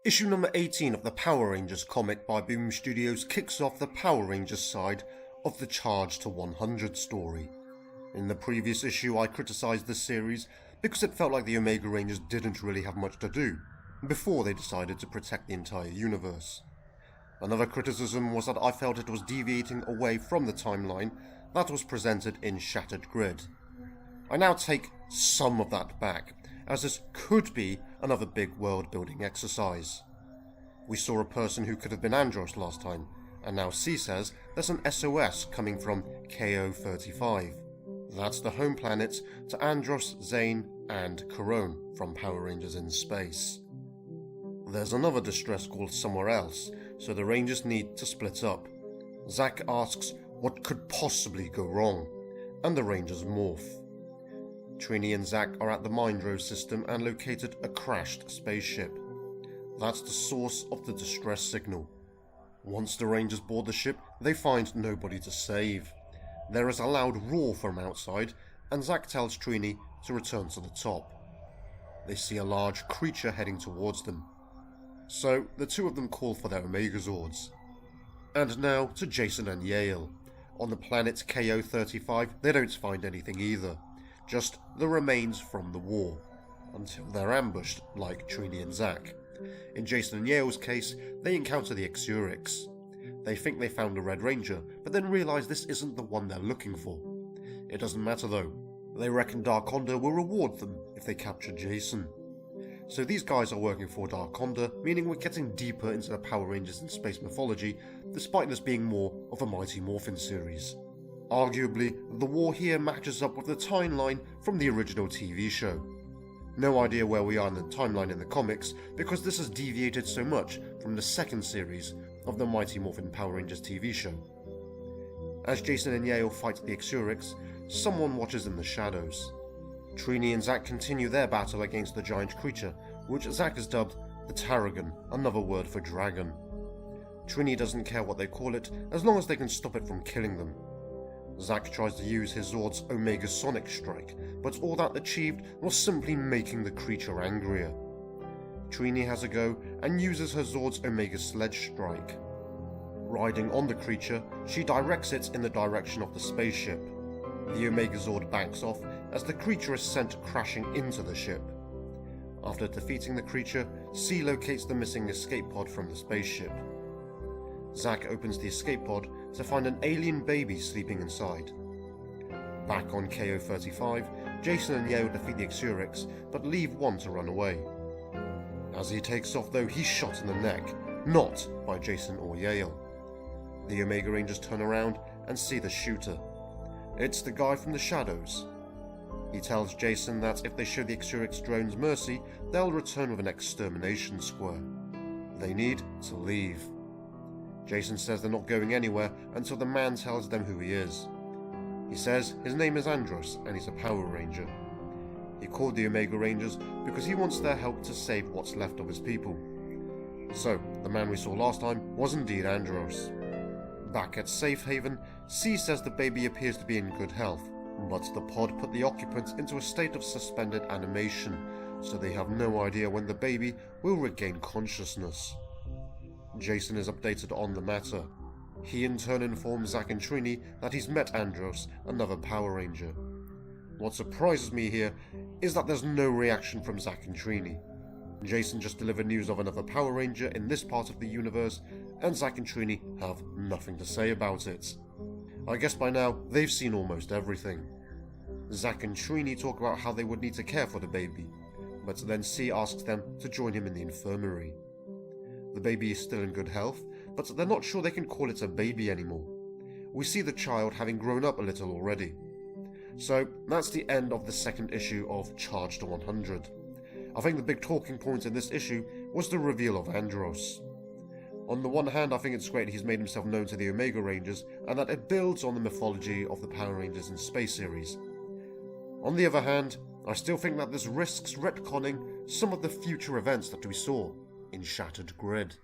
Issue number 18 of the Power Rangers comic by Boom Studios kicks off the Power Rangers side of the Charge to 100 story. In the previous issue I criticised this series because it felt like the Omega Rangers didn't really have much to do before they decided to protect the entire universe. Another criticism was that I felt it was deviating away from the timeline that was presented in Shattered Grid. I now take some of that back, as this could be another big world-building exercise. We saw a person who could have been Andros last time, and now C says there's an SOS coming from KO-35. That's the home planet to Andros, Zane, and Corone from Power Rangers in Space. There's another distress call somewhere else, so the Rangers need to split up. Zack asks what could possibly go wrong, and the Rangers morph. Trini and Zack are at the Mindrow System and located a crashed spaceship. That's the source of the distress signal. Once the Rangers board the ship, they find nobody to save. There is a loud roar from outside, and Zack tells Trini to return to the top. They see a large creature heading towards them. So the two of them call for their Omegazords. And now to Jason and Yale. On the planet KO-35, they don't find anything either. Just the remains from the war, until they're ambushed like Trini and Zack. In Jason and Yale's case, they encounter the Exurix. They think they found a Red Ranger, but then realise this isn't the one they're looking for. It doesn't matter though. They reckon Darkonda will reward them if they capture Jason. So these guys are working for Darkonda, meaning we're getting deeper into the Power Rangers in space mythology, despite this being more of a Mighty Morphin series. Arguably, the war here matches up with the timeline from the original TV show. No idea where we are in the timeline in the comics, because this has deviated so much from the second series of the Mighty Morphin Power Rangers TV show. As Jason and Yale fight the Exurix, someone watches in the shadows. Trini and Zack continue their battle against the giant creature, which Zack has dubbed the Tarragon, another word for dragon. Trini doesn't care what they call it, as long as they can stop it from killing them. Zack tries to use his Zord's Omega Sonic Strike, but all that achieved was simply making the creature angrier. Trini has a go and uses her Zord's Omega Sledge Strike. Riding on the creature, she directs it in the direction of the spaceship. The Omega Zord backs off as the creature is sent crashing into the ship. After defeating the creature, C locates the missing escape pod from the spaceship. Zack opens the escape pod to find an alien baby sleeping inside. Back on KO-35, Jason and Yale defeat the Exurix, but leave one to run away. As he takes off though, he's shot in the neck, not by Jason or Yale. The Omega Rangers turn around and see the shooter. It's the guy from the shadows. He tells Jason that if they show the Exurix drones mercy, they'll return with an extermination square. They need to leave. Jason says they're not going anywhere until the man tells them who he is. He says his name is Andros and he's a Power Ranger. He called the Omega Rangers because he wants their help to save what's left of his people. So, the man we saw last time was indeed Andros. Back at Safe Haven, C says the baby appears to be in good health, but the pod put the occupants into a state of suspended animation, so they have no idea when the baby will regain consciousness. Jason is updated on the matter. He in turn informs Zack and Trini that he's met Andros, another Power Ranger. What surprises me here is that there's no reaction from Zack and Trini. Jason just delivered news of another Power Ranger in this part of the universe, and Zack and Trini have nothing to say about it. I guess by now they've seen almost everything. Zack and Trini talk about how they would need to care for the baby, but then C asks them to join him in the infirmary. The baby is still in good health, but they're not sure they can call it a baby anymore. We see the child having grown up a little already. So that's the end of the second issue of Charge to 100. I think the big talking point in this issue was the reveal of Andros. On the one hand, I think it's great he's made himself known to the Omega Rangers, and that it builds on the mythology of the Power Rangers in Space series. On the other hand, I still think that this risks retconning some of the future events that we saw in Shattered Grid.